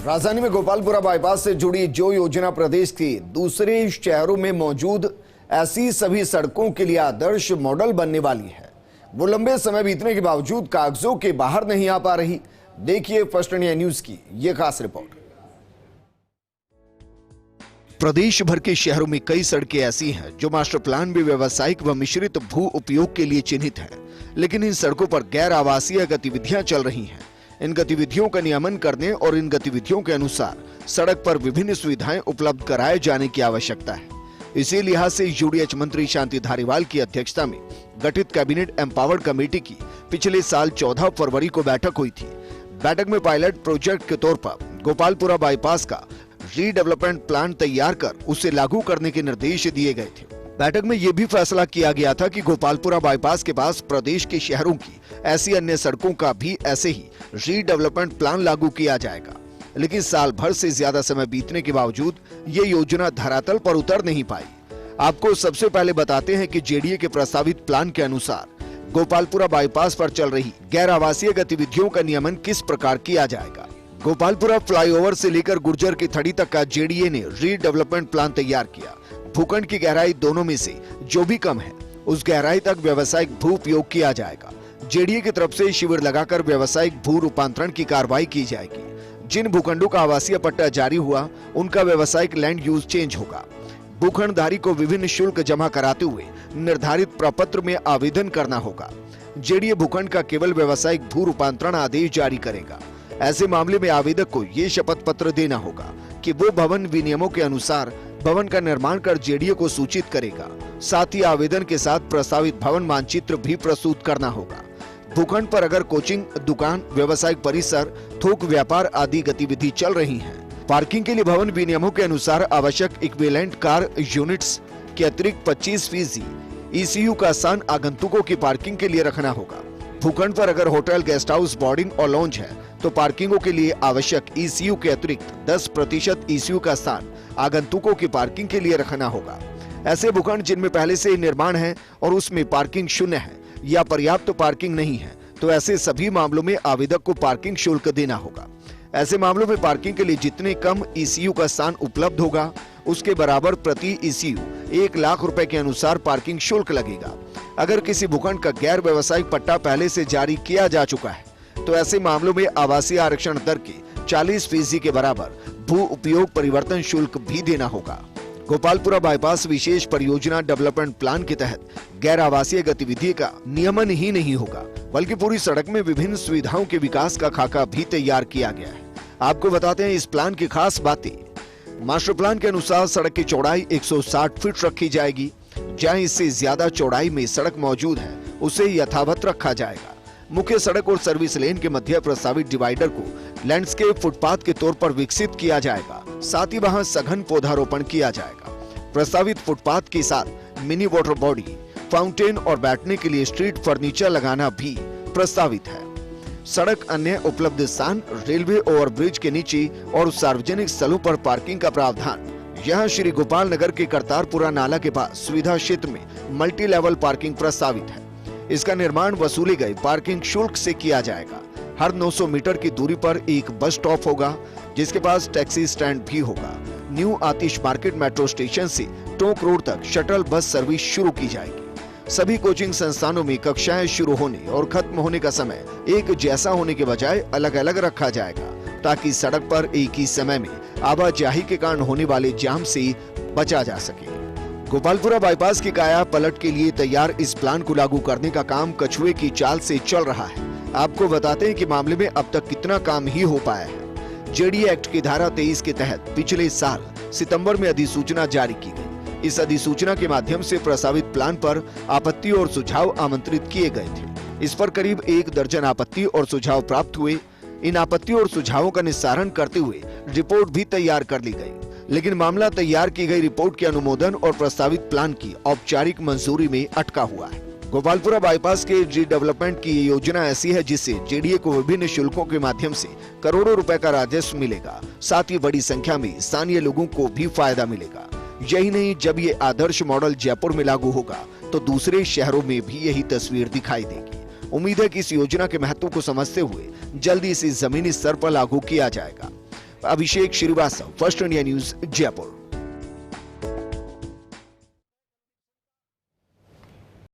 राजधानी में गोपालपुरा बाईपास से जुड़ी जो योजना प्रदेश के दूसरे शहरों में मौजूद ऐसी सभी सड़कों के लिए आदर्श मॉडल बनने वाली है, वो लंबे समय बीतने के बावजूद कागजों के बाहर नहीं आ पा रही। देखिए फर्स्ट इंडिया न्यूज की ये खास रिपोर्ट। प्रदेश भर के शहरों में कई सड़कें ऐसी हैं जो मास्टर प्लान में व्यावसायिक व मिश्रित भू उपयोग के लिए चिन्हित हैं, लेकिन इन सड़कों पर गैर आवासीय गतिविधियां चल रही हैं। इन गतिविधियों का नियमन करने और इन गतिविधियों के अनुसार सड़क पर विभिन्न सुविधाएं उपलब्ध कराए जाने की आवश्यकता है। इसी लिहाज से यूडीएच मंत्री शांति धारीवाल की अध्यक्षता में गठित कैबिनेट एम्पावर्ड कमेटी की पिछले साल 14 फरवरी को बैठक हुई थी। बैठक में पायलट प्रोजेक्ट के तौर पर गोपालपुरा बाईपास का रीडेवलपमेंट प्लान तैयार कर उसे लागू करने के निर्देश दिए गए थे। बैठक में यह भी फैसला किया गया था कि गोपालपुरा बाईपास के पास प्रदेश के शहरों की ऐसी अन्य सड़कों का भी ऐसे ही रीडेवलपमेंट प्लान लागू किया जाएगा, लेकिन साल भर से ज्यादा समय बीतने के बावजूद ये योजना धरातल पर उतर नहीं पाई। आपको सबसे पहले बताते हैं कि जेडीए के प्रस्तावित प्लान के अनुसार गोपालपुरा बाईपास पर चल रही गैर आवासीय गतिविधियों का नियमन किस प्रकार किया जाएगा। गोपालपुरा फ्लाईओवर से लेकर गुर्जर की थड़ी तक का जेडीए ने रीडेवलपमेंट प्लान तैयार किया। भूखंड की गहराई दोनों में से जो भी कम है उस गहराई तक व्यावसायिक भू उपयोग किया जाएगा। जेडीए की तरफ से शिविर लगाकर व्यावसायिक भू रूपांतरण की कार्रवाई की जाएगी। जिन भूखंडों का आवासीय पट्टा जारी हुआ उनका व्यावसायिक लैंड यूज चेंज होगा। भूखंडधारी को विभिन्न शुल्क जमा कराते हुए निर्धारित प्रपत्र में आवेदन करना होगा। जेडीए भूखंड का केवल व्यावसायिक भू रूपांतरण आदेश जारी करेगा। ऐसे मामले में आवेदक को ये शपथ पत्र देना होगा कि वो भवन विनियमों के अनुसार भवन का निर्माण कर जेडीए को सूचित करेगा। साथ ही आवेदन के साथ प्रस्तावित भवन मानचित्र भी प्रस्तुत करना होगा। भूखंड पर अगर कोचिंग, दुकान, व्यावसायिक परिसर, थोक व्यापार आदि गतिविधि चल रही है, पार्किंग के लिए भवन विनियमों के अनुसार आवश्यक इक्विवेलेंट कार यूनिट्स के अतिरिक्त 25% ईसीयू का स्थान आगंतुकों की पार्किंग के लिए रखना होगा। भूखंड पर अगर होटल, गेस्ट हाउस, बोर्डिंग और लॉन्ज है तो पार्किंगों के लिए आवश्यक ईसीयू के अतिरिक्त 10% ईसीयू का स्थान आगंतुकों की पार्किंग के लिए रखना होगा। ऐसे भूखंड जिनमें पहले से निर्माण है और उसमें पार्किंग शून्य है या पर्याप्त पार्किंग नहीं है, तो ऐसे सभी मामलों में आवेदक को पार्किंग शुल्क देना होगा। ऐसे मामलों में पार्किंग के लिए जितने कम ईसीयू का स्थान उपलब्ध होगा उसके बराबर प्रति ईसीयू 1 लाख रुपए के अनुसार पार्किंग शुल्क लगेगा। अगर किसी भूखंड का गैर व्यवसायिक पट्टा पहले से जारी किया जा चुका है तो ऐसे मामलों में आवासीय आरक्षण दर के 40% के बराबर भू उपयोग परिवर्तन शुल्क भी देना होगा। गोपालपुरा बाईपास विशेष परियोजना डेवलपमेंट प्लान के तहत गैर आवासीय गतिविधि का नियमन ही नहीं होगा, बल्कि पूरी सड़क में विभिन्न सुविधाओं के विकास का खाका भी तैयार किया गया है। आपको बताते हैं इस प्लान की खास बातें। मास्टर प्लान के अनुसार सड़क की चौड़ाई 160 फीट रखी जाएगी। जहां इससे ज्यादा चौड़ाई में सड़क मौजूद है उसे यथावत रखा जाएगा। मुख्य सड़क और सर्विस लेन के मध्य प्रस्तावित डिवाइडर को लैंडस्केप फुटपाथ के तौर पर विकसित किया जाएगा। साथ ही वहां सघन पौधारोपण किया जाएगा। प्रस्तावित फुटपाथ के साथ मिनी वाटर बॉडी, फाउंटेन और बैठने के लिए स्ट्रीट फर्नीचर लगाना भी प्रस्तावित है। सड़क अन्य उपलब्ध स्थान, रेलवे ओवरब्रिज के नीचे और सार्वजनिक स्थलों पर पार्किंग का प्रावधान। यहाँ श्री गोपाल नगर के करतारपुरा नाला के पास सुविधा क्षेत्र में मल्टी लेवल पार्किंग प्रस्तावित है। इसका निर्माण वसूले गए पार्किंग शुल्क से किया जाएगा। हर 900 मीटर की दूरी पर एक बस स्टॉप होगा जिसके पास टैक्सी स्टैंड भी होगा। न्यू आतिश मार्केट मेट्रो स्टेशन से टोंक रोड तक शटल बस सर्विस शुरू की जाएगी। सभी कोचिंग संस्थानों में कक्षाएं शुरू होने और खत्म होने का समय एक जैसा होने के बजाय अलग अलग रखा जाएगा, ताकि सड़क पर एक ही समय में आवाजाही के कारण होने वाले जाम से बचा जा सके। गोपालपुरा बाईपास की काया पलट के लिए तैयार इस प्लान को लागू करने का काम कछुए की चाल से चल रहा है। आपको बताते हैं कि मामले में अब तक कितना काम ही हो पाया है। जेडीए एक्ट की धारा 23 के तहत पिछले साल सितंबर में अधिसूचना जारी की गई। इस अधिसूचना के माध्यम से प्रस्तावित प्लान पर आपत्ति और सुझाव आमंत्रित किए गए थे। इस पर करीब 1 दर्जन आपत्ति और सुझाव प्राप्त हुए। इन आपत्ति और सुझावों का निस्तारण करते हुए रिपोर्ट भी तैयार कर ली गई, लेकिन मामला तैयार की गई रिपोर्ट के अनुमोदन और प्रस्तावित प्लान की औपचारिक मंजूरी में अटका हुआ है। गोपालपुरा बाईपास के रीडेवलपमेंट की ये योजना ऐसी है जिससे जेडीए को विभिन्न शुल्कों के माध्यम से करोड़ों रुपए का राजस्व मिलेगा। साथ ही बड़ी संख्या में स्थानीय लोगों को भी फायदा मिलेगा। यही नहीं, जब ये आदर्श मॉडल जयपुर में लागू होगा तो दूसरे शहरों में भी यही तस्वीर दिखाई देगी। उम्मीद है कि इस योजना के महत्व को समझते हुए जल्दी इसे जमीनी स्तर पर लागू किया जाएगा। Abhishek Srivastava, first India news, Jaipur.